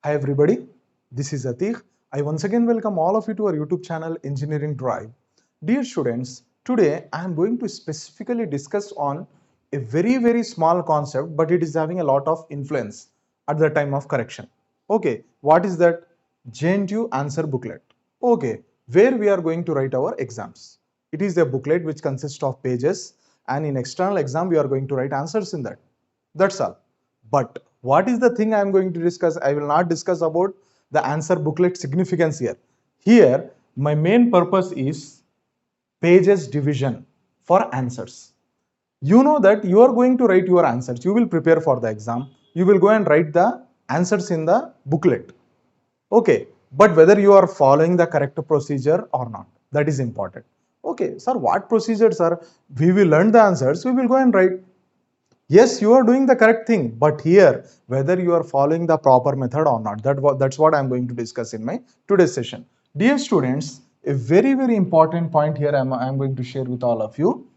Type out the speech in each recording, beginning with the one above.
Hi everybody, this is ATEEQ. I once again welcome all of you to our YouTube channel Engineering Drive. Dear students, today I am going to specifically discuss on a very small concept, but it is having a lot of influence at the time of correction. Okay, what is that? JNTU answer booklet. Okay, where we are going to write our exams. It is a booklet which consists of pages, and in external exam we are going to write answers in that. That's all. But what is the thing I am going to discuss? I will not discuss about the answer booklet significance here. Here, my main purpose is pages division for answers. You know that you are going to write your answers. You will prepare for the exam. You will go and write the answers in the booklet. Okay, but whether you are following the correct procedure or not, that is important. Okay, sir, what procedures are? We will learn the answers. We will go and write. Yes, you are doing the correct thing, but here whether you are following the proper method or not, that's what I'm going to discuss in my today's session. Dear students, a very important point here I'm going to share with all of you.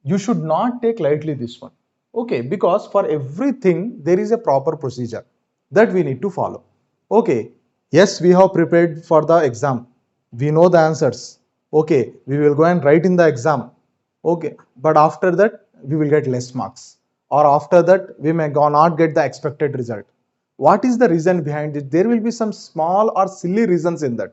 You should not take lightly this one. Okay, because for everything there is a proper procedure that we need to follow. Okay, yes, we have prepared for the exam. We know the answers. Okay, we will go and write in the exam. Okay, but after that we will get less marks, or after that we may not get the expected result. What is the reason behind it? There will be some small or silly reasons in that.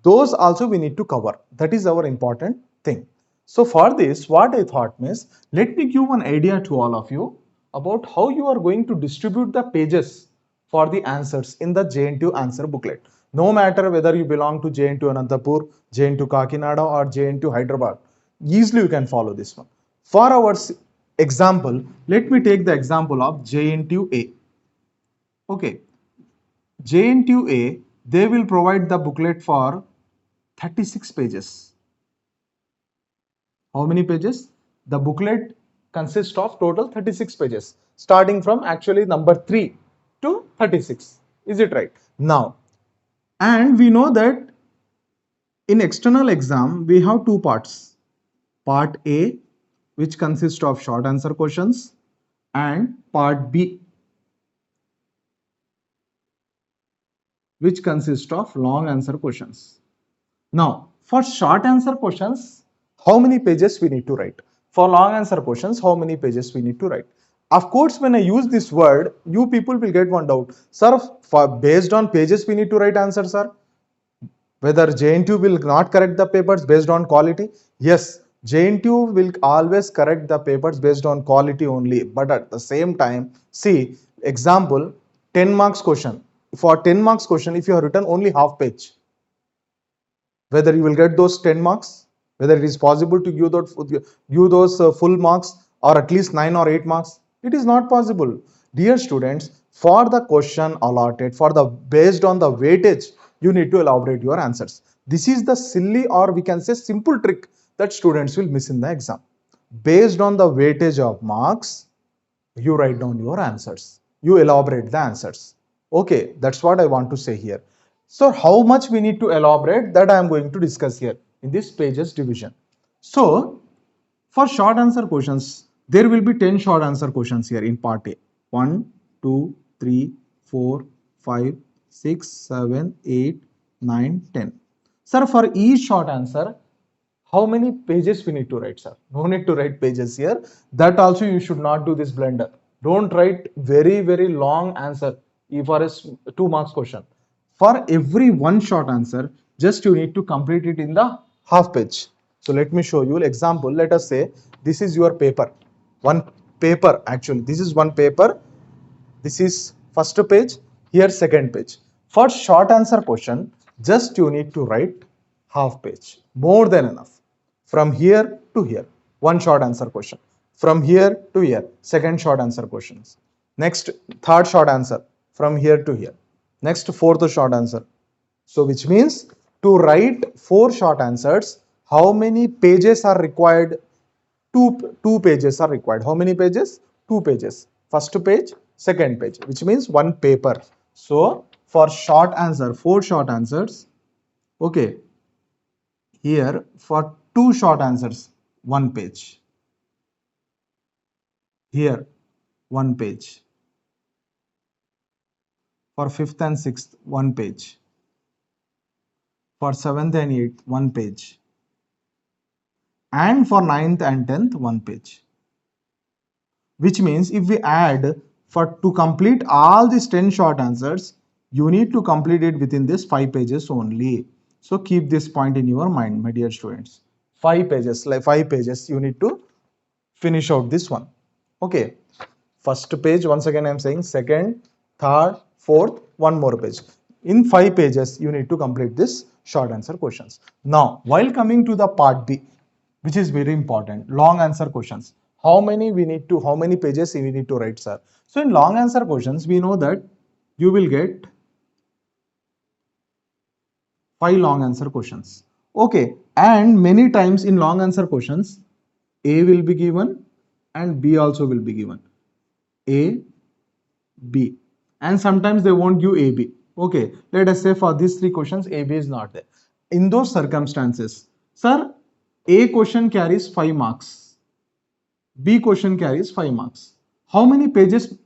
Those also we need to cover. That is our important thing. So for this, what I thought means, let me give one idea to all of you about how you are going to distribute the pages for the answers in the JNTU answer booklet. No matter whether you belong to JNTU Anantapur, JNTU Kakinada or JNTU Hyderabad, easily you can follow this one. For our example, let me take the example of JNTU-A. Okay, JNTU-A, they will provide the booklet for 36 pages. How many pages? The booklet consists of total 36 pages, starting from actually number 3 to 36. Is it right? Now, and we know that in external exam, we have two parts. Part A, which consists of short answer questions, and part B, which consists of long answer questions. Now, for short answer questions, how many pages we need to write? For long answer questions, how many pages we need to write? Of course, when I use this word, you people will get one doubt. Sir, based on pages we need to write answers, sir? Whether JNTU will not correct the papers based on quality? Yes, JNTU will always correct the papers based on quality only. But at the same time, see, example, 10 marks question. For 10 marks question, if you have written only half page, whether you will get those 10 marks, whether it is possible to give those full marks or at least 9 or 8 marks, it is not possible. Dear students, for the question allotted, for the based on the weightage, you need to elaborate your answers. This is the silly, or we can say simple trick that students will miss in the exam. Based on the weightage of marks, you write down your answers, you elaborate the answers. Okay, that's what I want to say here. So how much we need to elaborate, that I am going to discuss here in this pages division. So for short answer questions, there will be 10 short answer questions here in part A. 1, 2, 3, 4, 5, 6, 7, 8, 9, 10. Sir, for each short answer, how many pages we need to write, sir? No need to write pages here. That also you should not do this blunder. Don't write very long answer for a 2 marks question. For every one short answer, just you need to complete it in the half page. So let me show you example. Let us say this is your paper. One paper actually. This is one paper. This is first page. Here second page. For short answer question, just you need to write half page. More than enough. From here to here, one short answer question. From here to here, second short answer questions. Next, third short answer. From here to here. Next, fourth short answer. So which means to write 4 short answers, how many pages are required? Two pages are required. How many pages? 2 pages. First page, second page, which means one paper. So for short answer, 4 short answers. Okay. Here for 2 short answers, 1 page. Here 1 page. For 5th and 6th, 1 page. For 7th and 8th, 1 page. And for 9th and 10th, 1 page. Which means if we add to complete all these 10 short answers, you need to complete it within this 5 pages only. So keep this point in your mind, my dear students. 5 pages, like 5 pages, you need to finish out this one. Okay. First page, once again I am saying, second, third, fourth, one more page. In 5 pages, you need to complete this short answer questions. Now, while coming to the part B, which is very important, long answer questions. How many pages we need to write, sir? So in long answer questions, we know that you will get 5 long answer questions. Okay, and many times in long answer questions, A will be given and B also will be given. A, B, and sometimes they won't give A, B. Okay, let us say for these 3 questions, A, B is not there. In those circumstances, sir, A question carries 5 marks. B question carries 5 marks. How many pages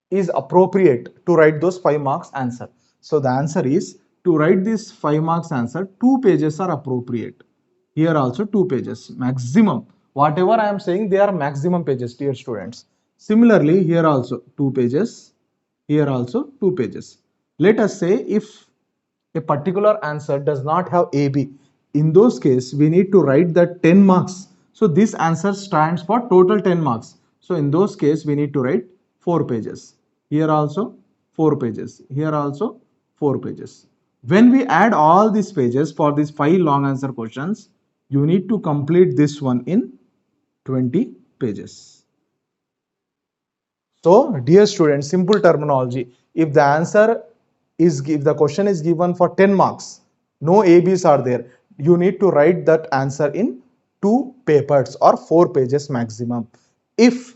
is appropriate to write those 5 marks answer? So the answer is, to write this 5 marks answer, 2 pages are appropriate. Here also 2 pages maximum. Whatever I am saying, they are maximum pages, dear students. Similarly, here also 2 pages. Here also 2 pages. Let us say if a particular answer does not have A, B. In those cases, we need to write the 10 marks. So this answer stands for total 10 marks. So in those cases, we need to write 4 pages. Here also 4 pages. Here also 4 pages. When we add all these pages for these 5 long answer questions, you need to complete this one in 20 pages. So, dear students, simple terminology. If the question is given for 10 marks, no ABs are there, you need to write that answer in 2 papers or 4 pages maximum. If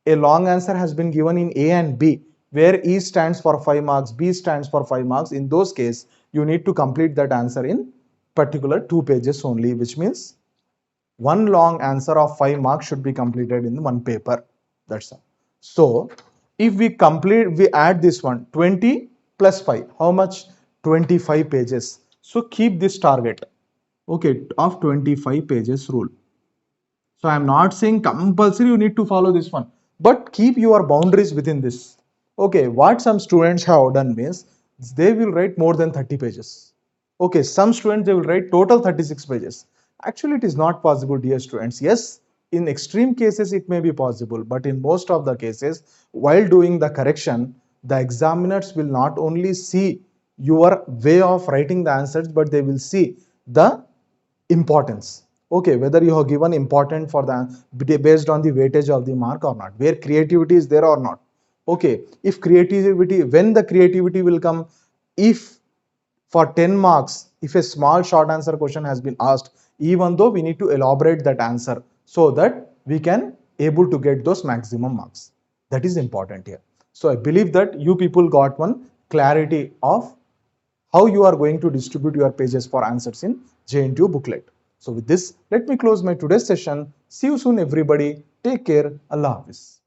a long answer has been given in A and B, where E stands for 5 marks, B stands for 5 marks, in those cases, you need to complete that answer in particular 2 pages only, which means one long answer of 5 marks should be completed in 1 paper. That's all. So, if we add this one, 20 plus 5, how much? 25 pages. So, keep this target, okay, of 25 pages rule. So, I am not saying compulsory you need to follow this one, but keep your boundaries within this. Okay, what some students have done means, they will write more than 30 pages. Okay, some students, they will write total 36 pages. Actually, it is not possible, dear students. Yes, in extreme cases, it may be possible, but in most of the cases, while doing the correction, the examiners will not only see your way of writing the answers, but they will see the importance. Okay, whether you have given important for the based on the weightage of the mark or not, where creativity is there or not. Okay, if creativity, when the creativity will come, if for 10 marks, if a small short answer question has been asked, even though we need to elaborate that answer so that we can able to get those maximum marks. That is important here. So I believe that you people got one clarity of how you are going to distribute your pages for answers in JNTU booklet. So with this, let me close my today's session. See you soon everybody. Take care. Allah Hafiz.